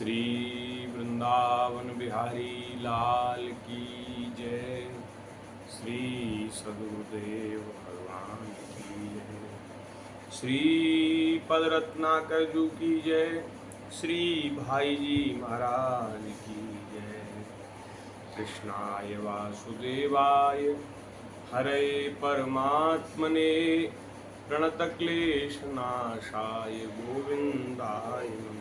श्री वृंदावन बिहारी लाल की जय। श्री सदगुरुदेव भगवान की जय। श्री पद रत्नाकर जी की जय। श्री भाई जी महाराज की जय। कृष्णाय वासुदेवाय हरे परमात्मने प्रणतक्लेशनाशाय गोविंदाय नमो नमः।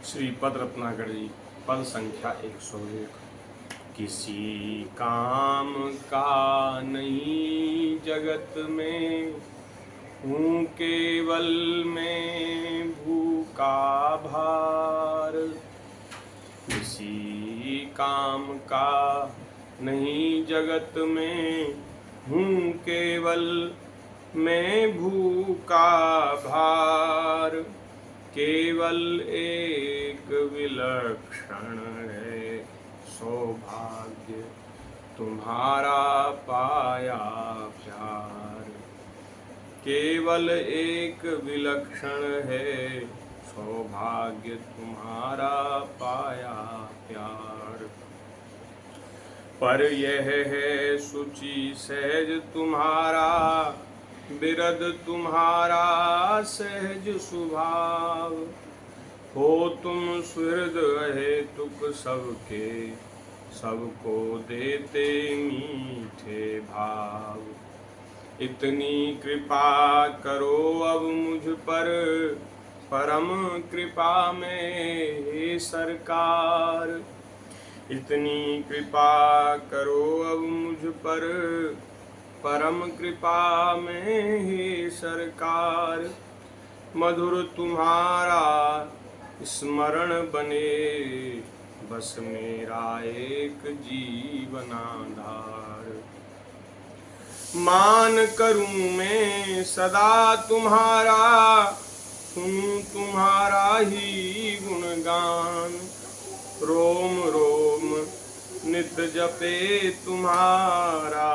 श्री पद रत्नाकर जी पद संख्या 101। किसी काम का नहीं जगत में, हूँ केवल मैं भूखा भार। किसी काम का नहीं जगत में, हूँ केवल मैं भूखा भार। केवल एक विलक्षण है सौभाग्य, तुम्हारा पाया प्यार। केवल एक विलक्षण है सौभाग्य, तुम्हारा पाया प्यार। पर यह है शुचि सहज तुम्हारा, बिरद तुम्हारा सहज स्वभाव। हो तुम सुहृद हेतुक सबके, सबको देते मीठे भाव। इतनी कृपा करो अब मुझ पर, परम कृपा में हे सरकार। इतनी कृपा करो अब मुझ पर, परम कृपा में हे सरकार। मधुर तुम्हारा स्मरण बने, बस मेरा एक जीवनाधार। मान करूं मैं सदा तुम्हारा, सुनूं तुम्हारा ही गुणगान। रोम रोम नित जपे तुम्हारा,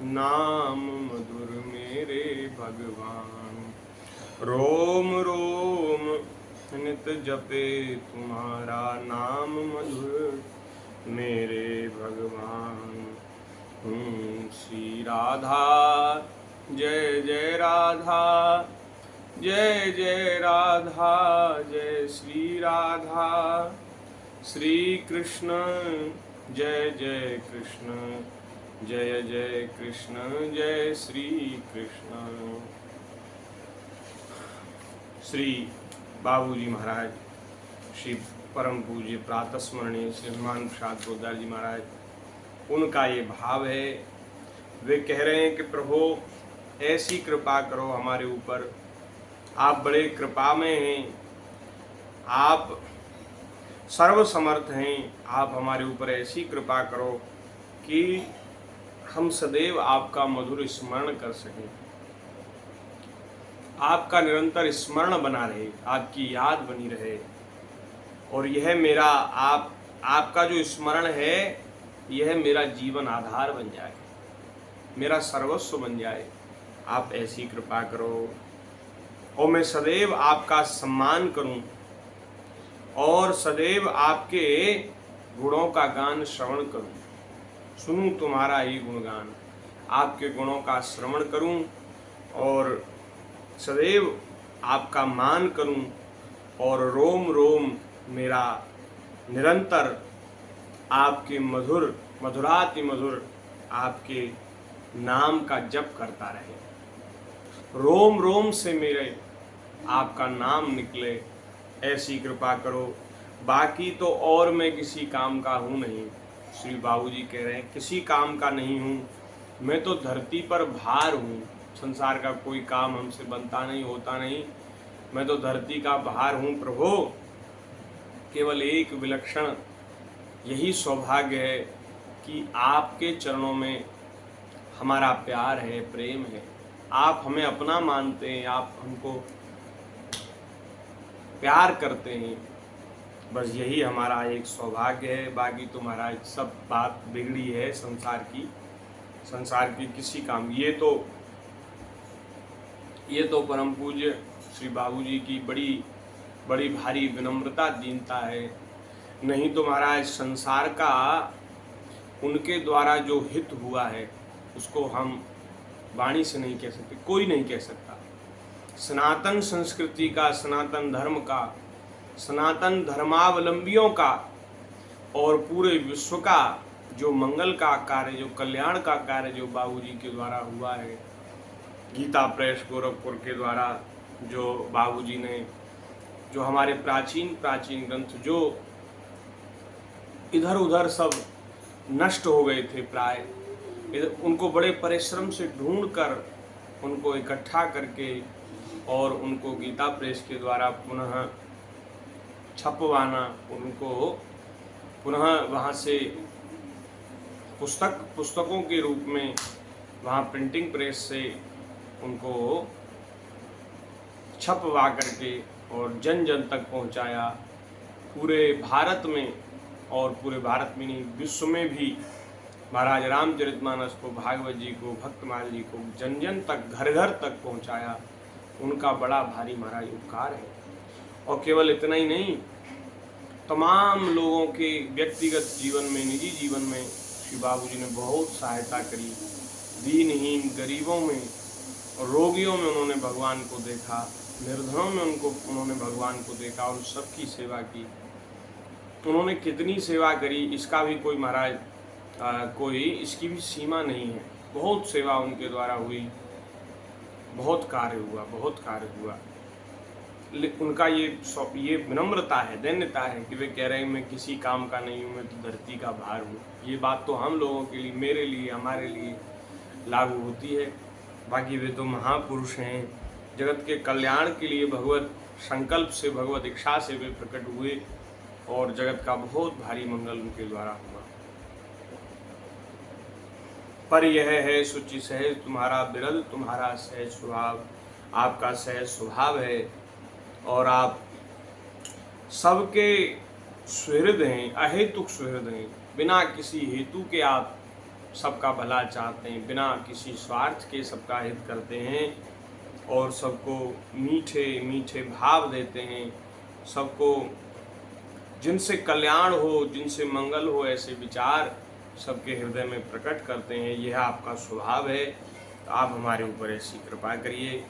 नाम मधुर मेरे भगवान। रोम रोम नित जपे तुम्हारा, नाम मधुर मेरे भगवान। श्री राधा जय जय राधा, जय जय राधा जय श्री राधा। श्री कृष्ण जय जय कृष्ण, जय जय कृष्ण जय श्री कृष्ण। श्री बाबूजी महाराज, श्री परम पूज्य प्रातः स्मरणीय श्री हनुमान प्रसाद पोद्दार जी महाराज, उनका ये भाव है। वे कह रहे हैं कि प्रभु ऐसी कृपा करो हमारे ऊपर, आप बड़े कृपा में हैं, आप सर्व समर्थ हैं। आप हमारे ऊपर ऐसी कृपा करो कि हम सदैव आपका मधुर स्मरण कर सकें, आपका निरंतर स्मरण बना रहे, आपकी याद बनी रहे। और यह मेरा आपका जो स्मरण है, यह मेरा जीवन आधार बन जाए, मेरा सर्वस्व बन जाए। आप ऐसी कृपा करो और मैं सदैव आपका सम्मान करूं और सदैव आपके गुणों का गान श्रवण करूं, सुनूं तुम्हारा ही गुणगान। आपके गुणों का श्रवण करूं और सदैव आपका मान करूं और रोम रोम मेरा निरंतर आपके मधुराति मधुर आपके नाम का जप करता रहे। रोम रोम से मेरे आपका नाम निकले, ऐसी कृपा करो। बाकी तो और मैं किसी काम का हूँ नहीं। श्री बाबूजी कह रहे हैं किसी काम का नहीं हूँ, मैं तो धरती पर भार हूँ। संसार का कोई काम हमसे बनता नहीं, होता नहीं। मैं तो धरती का भार हूँ प्रभु। केवल एक विलक्षण यही सौभाग्य है कि आपके चरणों में हमारा प्यार है, प्रेम है। आप हमें अपना मानते हैं, आप हमको प्यार करते हैं। बस यही हमारा एक सौभाग्य है। बाकी तो महाराज सब बात बिगड़ी है संसार की किसी काम। ये तो परम पूज्य श्री बाबूजी की बड़ी बड़ी भारी विनम्रता दीनता है। नहीं तो महाराज संसार का उनके द्वारा जो हित हुआ है उसको हम वाणी से नहीं कह सकते, कोई नहीं कह सकता। सनातन संस्कृति का, सनातन धर्म का, सनातन धर्मावलंबियों का और पूरे विश्व का जो मंगल का कार्य, जो कल्याण का कार्य जो बाबूजी के द्वारा हुआ है, गीता प्रेस गोरखपुर के द्वारा जो बाबूजी ने, जो हमारे प्राचीन ग्रंथ जो इधर उधर सब नष्ट हो गए थे प्राय, उनको बड़े परिश्रम से ढूंढकर उनको इकट्ठा करके और उनको गीता प्रेस के द्वारा पुनः छपवाना, उनको पुनः वहाँ से पुस्तकों के रूप में वहाँ प्रिंटिंग प्रेस से उनको छपवा करके और जन जन तक पहुँचाया। पूरे भारत में, और पूरे भारत में नहीं विश्व में भी महाराज रामचरितमानस को, भागवत जी को, भक्तमाल जी को जन जन तक, घर घर तक पहुँचाया। उनका बड़ा भारी महाराज उपकार है। और केवल इतना ही नहीं, तमाम लोगों के व्यक्तिगत जीवन में, निजी जीवन में श्री बाबूजी ने बहुत सहायता करी। दीनहीन गरीबों में और रोगियों में उन्होंने भगवान को देखा, निर्धनों में उन्होंने भगवान को देखा, उन सबकी सेवा की। उन्होंने कितनी सेवा करी इसका भी कोई महाराज कोई इसकी भी सीमा नहीं है। बहुत सेवा उनके द्वारा हुई, बहुत कार्य हुआ। उनका ये विनम्रता है, दैन्यता है कि वे कह रहे हैं मैं किसी काम का नहीं हूँ, मैं तो धरती का भार हूँ। ये बात तो हम लोगों के लिए, मेरे लिए, हमारे लिए लागू होती है। बाकी वे तो महापुरुष हैं, जगत के कल्याण के लिए भगवत संकल्प से, भगवत इच्छा से वे प्रकट हुए और जगत का बहुत भारी मंगल उनके द्वारा हुआ। पर यह है शुचि सहज तुम्हारा बिरल, तुम्हारा सहज स्वभाव, आपका सहज स्वभाव है और आप सबके सुहृद हैं, अहेतुक सुहृद हैं। बिना किसी हेतु के आप सबका भला चाहते हैं, बिना किसी स्वार्थ के सबका हित करते हैं और सबको मीठे मीठे भाव देते हैं। सबको जिनसे कल्याण हो, जिनसे मंगल हो, ऐसे विचार सबके हृदय में प्रकट करते हैं। यह आपका स्वभाव है, तो आप हमारे ऊपर ऐसी कृपा करिए।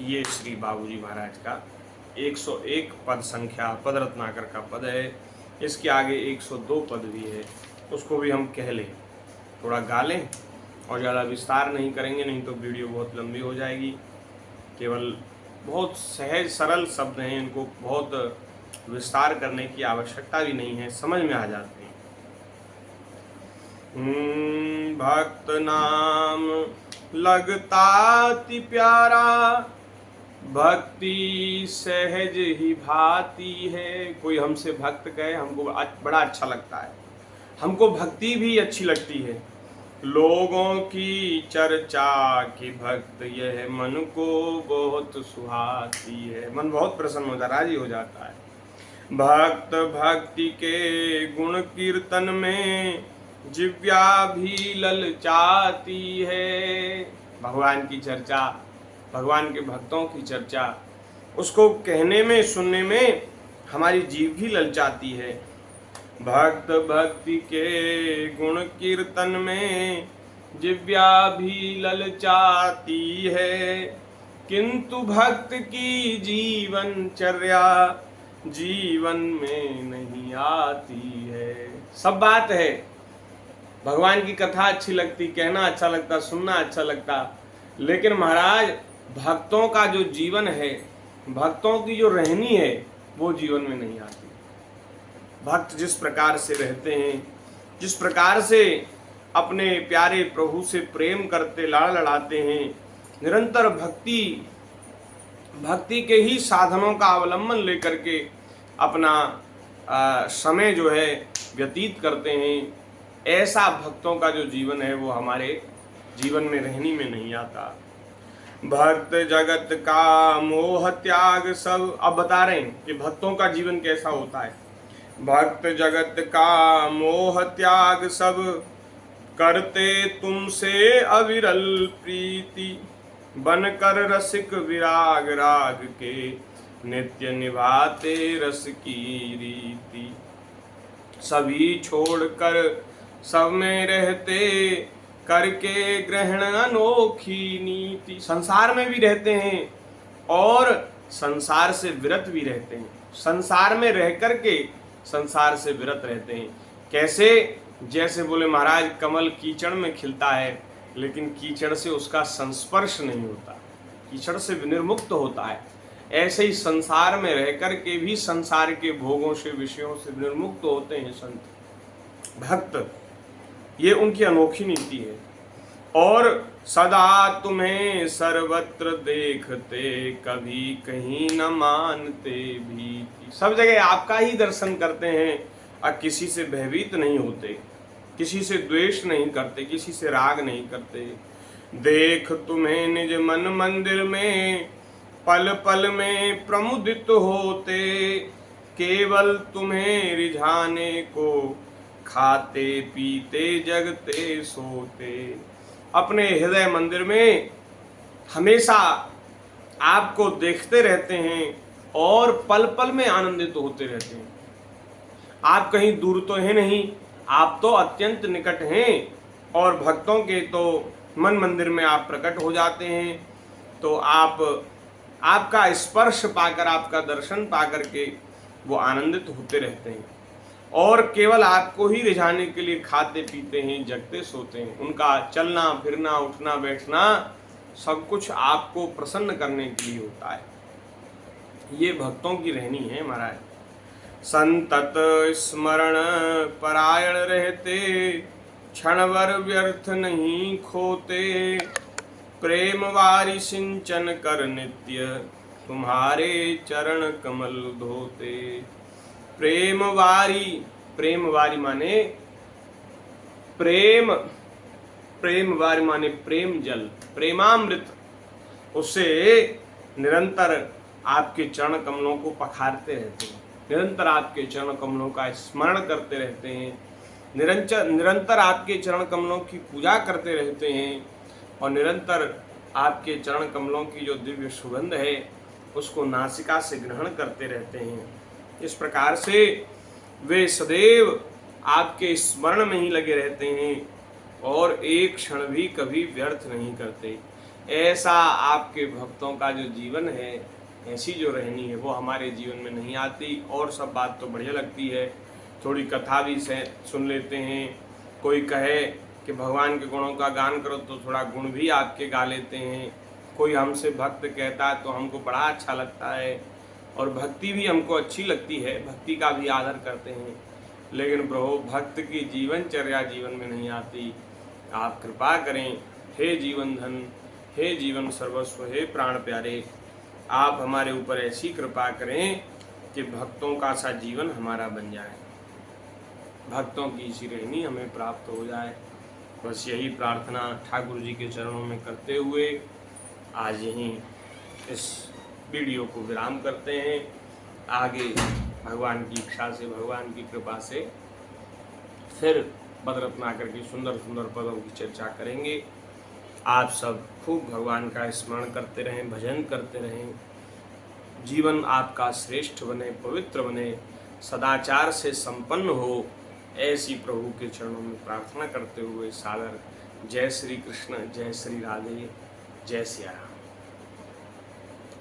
ये श्री बाबूजी महाराज का 101 पद संख्या, पद रत्नाकर का पद है। इसके आगे 102 पद भी है, उसको भी हम कह लें, थोड़ा गा लें और ज़्यादा विस्तार नहीं करेंगे, नहीं तो वीडियो बहुत लंबी हो जाएगी। केवल बहुत सहज सरल शब्द हैं, इनको बहुत विस्तार करने की आवश्यकता भी नहीं है, समझ में आ जाते हैं। भक्त नाम लगता अति प्यारा, भक्ति सहज ही भाती है। कोई हमसे भक्त कहे, हमको बड़ा अच्छा लगता है, हमको भक्ति भी अच्छी लगती है। लोगों की चर्चा की भक्त यह मन को बहुत सुहाती है। मन बहुत प्रसन्न होता, राजी हो जाता है। भक्त भक्ति के गुण कीर्तन में जिव्या भी ललचाती है। भगवान की चर्चा, भगवान के भक्तों की चर्चा, उसको कहने में, सुनने में हमारी जीभ भी ललचाती है। भक्त भक्ति के गुण कीर्तन में जिव्या भी ललचाती है, किंतु भक्त की जीवनचर्या जीवन में नहीं आती है। सब बात है, भगवान की कथा अच्छी लगती, कहना अच्छा लगता, सुनना अच्छा लगता, लेकिन महाराज भक्तों का जो जीवन है, भक्तों की जो रहनी है, वो जीवन में नहीं आती। भक्त जिस प्रकार से रहते हैं, जिस प्रकार से अपने प्यारे प्रभु से प्रेम करते, लाड़ लड़ाते हैं, निरंतर भक्ति के ही साधनों का अवलंबन लेकर के अपना समय जो है व्यतीत करते हैं, ऐसा भक्तों का जो जीवन है वो हमारे जीवन में रहनी में नहीं आता। भक्त जगत का मोह त्याग सब, अब बता रहे हैं कि भक्तों का जीवन कैसा होता है। भक्त जगत का मोह त्याग सब, करते तुमसे अविरल प्रीति, बनकर रसिक विराग राग के, नित्य निभाते रस की रीति। सभी छोड़कर सब में रहते, करके ग्रहण अनोखी नीति। संसार में भी रहते हैं और संसार से विरत भी रहते हैं। संसार में रह करके संसार से विरत रहते हैं। कैसे? जैसे बोले महाराज कमल कीचड़ में खिलता है लेकिन कीचड़ से उसका संस्पर्श नहीं होता, कीचड़ से निर्मुक्त होता है। ऐसे ही संसार में रह करके भी संसार के भोगों से, विषयों से निर्मुक्त होते हैं संत भक्त। ये उनकी अनोखी नीति है। और सदा तुम्हें सर्वत्र देखते, कभी कहीं न मानते भीति। सब जगह आपका ही दर्शन करते हैं और किसी से भयभीत नहीं होते, किसी से द्वेष नहीं करते, किसी से राग नहीं करते। देख तुम्हें निज मन मंदिर में, पल पल में प्रमुदित होते, केवल तुम्हें रिझाने को, खाते पीते जगते सोते। अपने हृदय मंदिर में हमेशा आपको देखते रहते हैं और पल पल में आनंदित होते रहते हैं। आप कहीं दूर तो हैं नहीं, आप तो अत्यंत निकट हैं और भक्तों के तो मन मंदिर में आप प्रकट हो जाते हैं। तो आपका स्पर्श पाकर, आपका दर्शन पाकर के वो आनंदित होते रहते हैं और केवल आपको ही रिझाने के लिए खाते पीते हैं, जगते सोते हैं। उनका चलना फिरना, उठना बैठना सब कुछ आपको प्रसन्न करने के लिए होता है। ये भक्तों की रहनी है महाराज। संतत स्मरण परायण रहते, क्षणभर व्यर्थ नहीं खोते, प्रेम वारी सिंचन कर नित्य, तुम्हारे चरण कमल धोते। प्रेम वारी माने प्रेम, प्रेम वारी माने प्रेम जल, प्रेमामृत। उससे निरंतर आपके चरण कमलों को पखारते रहते हैं, निरंतर आपके चरण कमलों का स्मरण करते रहते हैं, निरंतर आपके चरण कमलों की पूजा करते रहते हैं और निरंतर आपके चरण कमलों की जो दिव्य सुगंध है उसको नासिका से ग्रहण करते रहते हैं। इस प्रकार से वे सदैव आपके स्मरण में ही लगे रहते हैं और एक क्षण भी कभी व्यर्थ नहीं करते। ऐसा आपके भक्तों का जो जीवन है, ऐसी जो रहनी है वो हमारे जीवन में नहीं आती। और सब बात तो बढ़िया लगती है, थोड़ी कथा भी सुन लेते हैं। कोई कहे कि भगवान के गुणों का गान करो तो थोड़ा गुण भी आपके गा लेते हैं। कोई हमसे भक्त कहता है तो हमको बड़ा अच्छा लगता है और भक्ति भी हमको अच्छी लगती है, भक्ति का भी आदर करते हैं। लेकिन प्रभु भक्त की जीवनचर्या जीवन में नहीं आती। आप कृपा करें, हे जीवन धन, हे जीवन सर्वस्व, हे प्राण प्यारे, आप हमारे ऊपर ऐसी कृपा करें कि भक्तों का सा जीवन हमारा बन जाए, भक्तों की इसी रहनी हमें प्राप्त हो जाए। बस यही प्रार्थना ठाकुर जी के चरणों में करते हुए आज यहीं इस वीडियो को विराम करते हैं। आगे भगवान की इच्छा से, भगवान की कृपा से फिर पदरत्नाकर की सुंदर सुंदर पदों की चर्चा करेंगे। आप सब खूब भगवान का स्मरण करते रहें, भजन करते रहें, जीवन आपका श्रेष्ठ बने, पवित्र बने, सदाचार से संपन्न हो, ऐसी प्रभु के चरणों में प्रार्थना करते हुए सादर जय श्री कृष्ण, जय श्री राधे, जय सिया राम।